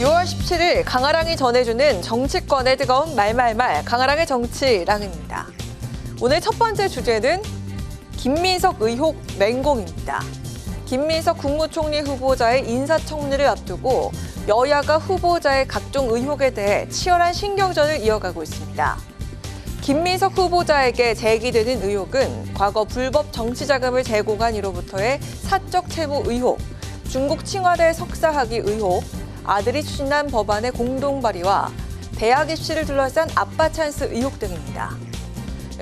6월 17일 강아랑이 전해주는 정치권의 뜨거운 말말말 강아랑의 정치랑입니다. 오늘 첫 번째 주제는 김민석 의혹 맹공입니다. 김민석 국무총리 후보자의 인사청문회를 앞두고 여야가 후보자의 각종 의혹에 대해 치열한 신경전을 이어가고 있습니다. 김민석 후보자에게 제기되는 의혹은 과거 불법 정치자금을 제공한 이로부터의 사적 채무 의혹, 중국 칭화대 석사학위 의혹, 아들이 추진한 법안의 공동 발의와 대학 입시를 둘러싼 아빠 찬스 의혹 등입니다.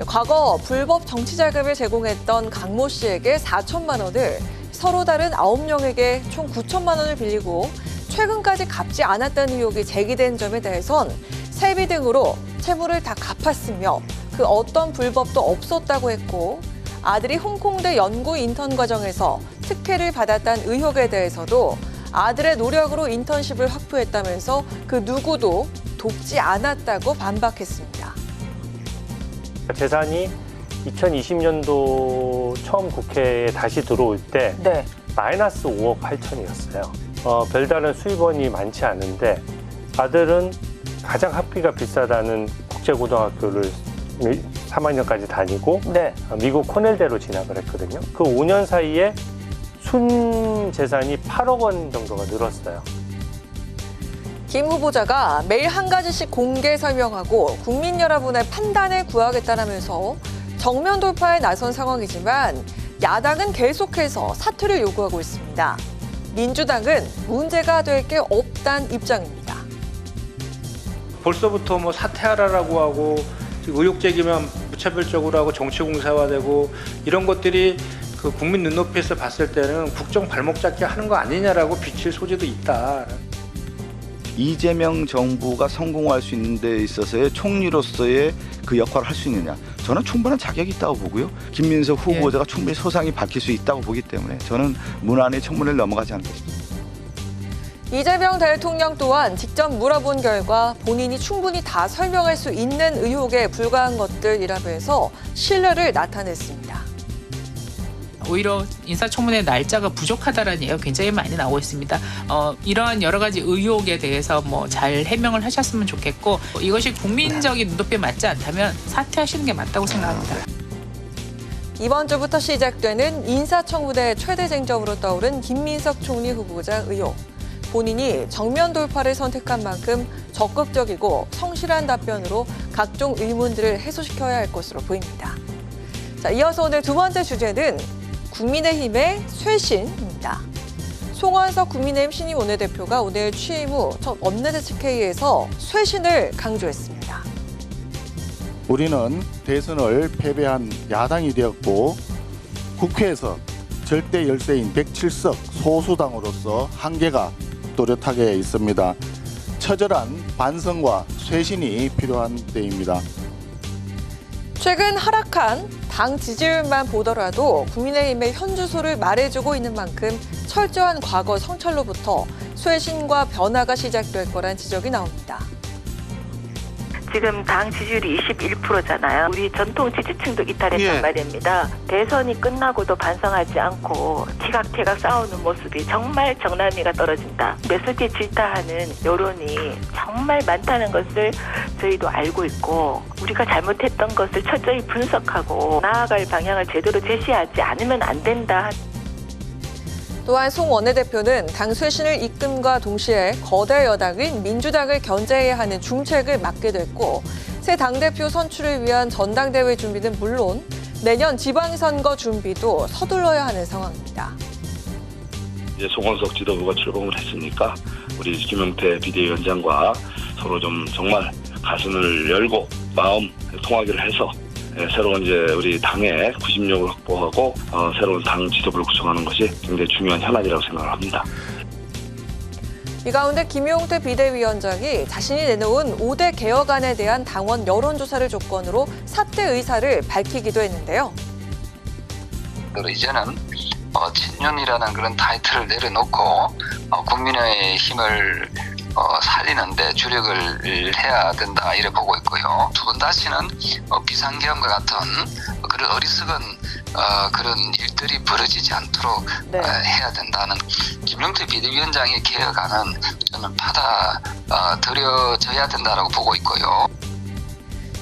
과거 불법 정치자금을 제공했던 강모 씨에게 4천만 원을 서로 다른 9명에게 총 9천만 원을 빌리고 최근까지 갚지 않았다는 의혹이 제기된 점에 대해선 세비 등으로 채무를 다 갚았으며 그 어떤 불법도 없었다고 했고, 아들이 홍콩대 연구 인턴 과정에서 특혜를 받았다는 의혹에 대해서도 아들의 노력으로 인턴십을 확보했다면서 그 누구도 돕지 않았다고 반박했습니다. 재산이 2020년도 처음 국회에 다시 들어올 때 마이너스 5억 8천이었어요. 별다른 수입원이 많지 않은데 아들은 가장 학비가 비싸다는 국제고등학교를 3학년까지 다니고 미국 코넬대로 진학을 했거든요. 그 5년 사이에 순 재산이 8억 원 정도가 늘었어요. 김 후보자가 매일 한 가지씩 공개 설명하고 국민 여러분의 판단을 구하겠다라면서 정면 돌파에 나선 상황이지만 야당은 계속해서 사퇴를 요구하고 있습니다. 민주당은 문제가 될 게 없다는 입장입니다. 벌써부터 뭐 사퇴하라라고 하고 의혹 제기만 무차별적으로 하고 정치 공세화되고 이런 것들이 그 국민 눈높이에서 봤을 때는 국정 발목 잡기 하는 거 아니냐라고 비칠 소지도 있다. 이재명 정부가 성공할 수 있는 데 있어서의 총리로서의 그 역할을 할 수 있느냐. 저는 충분한 자격이 있다고 보고요. 김민석 후보자가 충분히 소상히 밝힐 수 있다고 보기 때문에 저는 무난히 청문회를 넘어가지 않겠습니다. 이재명 대통령 또한 직접 물어본 결과 본인이 충분히 다 설명할 수 있는 의혹에 불과한 것들이라면서 신뢰를 나타냈습니다. 오히려 인사청문회 날짜가 부족하다라는 얘기가 굉장히 많이 나오고 있습니다. 이러한 여러 가지 의혹에 대해서 잘 해명을 하셨으면 좋겠고, 이것이 국민적인 눈높이에 맞지 않다면 사퇴하시는 게 맞다고 생각합니다. 이번 주부터 시작되는 인사청문회 최대 쟁점으로 떠오른 김민석 총리 후보자 의혹. 본인이 정면 돌파를 선택한 만큼 적극적이고 성실한 답변으로 각종 의문들을 해소시켜야 할 것으로 보입니다. 자, 이어서 오늘 두 번째 주제는 국민의힘의 쇄신입니다. 송원석 국민의힘 신임 원내대표가 오늘 취임 후 첫 원내대책회의에서 쇄신을 강조했습니다. 우리는 대선을 패배한 야당이 되었고 국회에서 절대 열세인 107석 소수당으로서 한계가 또렷하게 있습니다. 처절한 반성과 쇄신이 필요한 때입니다. 최근 하락한 당 지지율만 보더라도 국민의힘의 현주소를 말해주고 있는 만큼 철저한 과거 성찰로부터 쇄신과 변화가 시작될 거란 지적이 나옵니다. 지금 당 지지율이 21%잖아요. 우리 전통 지지층도 이탈했단 말입니다. 대선이 끝나고도 반성하지 않고 지각태각 싸우는 모습이 정말 정남이가 떨어진다. 메시지 질타하는 여론이 정말 많다는 것을 저희도 알고 있고, 우리가 잘못했던 것을 철저히 분석하고 나아갈 방향을 제대로 제시하지 않으면 안 된다. 또한 송 원내대표는 당 쇄신을 이끈과 동시에 거대 여당인 민주당을 견제해야 하는 중책을 맡게 됐고, 새 당대표 선출을 위한 전당대회 준비는 물론 내년 지방선거 준비도 서둘러야 하는 상황입니다. 이제 송원석 지도부가 출범을 했으니까 우리 김용태 비대위원장과 서로 좀 정말 가슴을 열고 마음 통하기를 해서 새로운 이제 우리 당의 구심력을 확보하고 새로운 당 지도부를 구성하는 것이 굉장히 중요한 현안이라고 생각을 합니다. 이 가운데 김용태 비대위원장이 자신이 내놓은 5대 개혁안에 대한 당원 여론조사를 조건으로 사퇴 의사를 밝히기도 했는데요. 이제는 친윤이라는 그런 타이틀을 내려놓고 국민의 힘을 살리는데 주력을 해야 된다 이래 보고 있고요. 두 번 다시는 비상계엄과 같은 그런 어리석은 그런 일들이 벌어지지 않도록 해야 된다는 김용태 비대위원장의 개혁안은 저는 받아들여져야 된다라고 보고 있고요.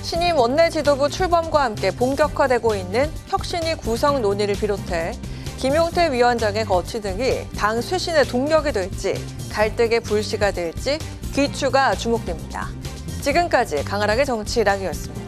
신임 원내 지도부 출범과 함께 본격화되고 있는 혁신위 구성 논의를 비롯해 김용태 위원장의 거취 등이 당 쇄신의 동력이 될지 갈등의 불씨가 될지 귀추가 주목됩니다. 지금까지 강하랑의 정치랑이었습니다.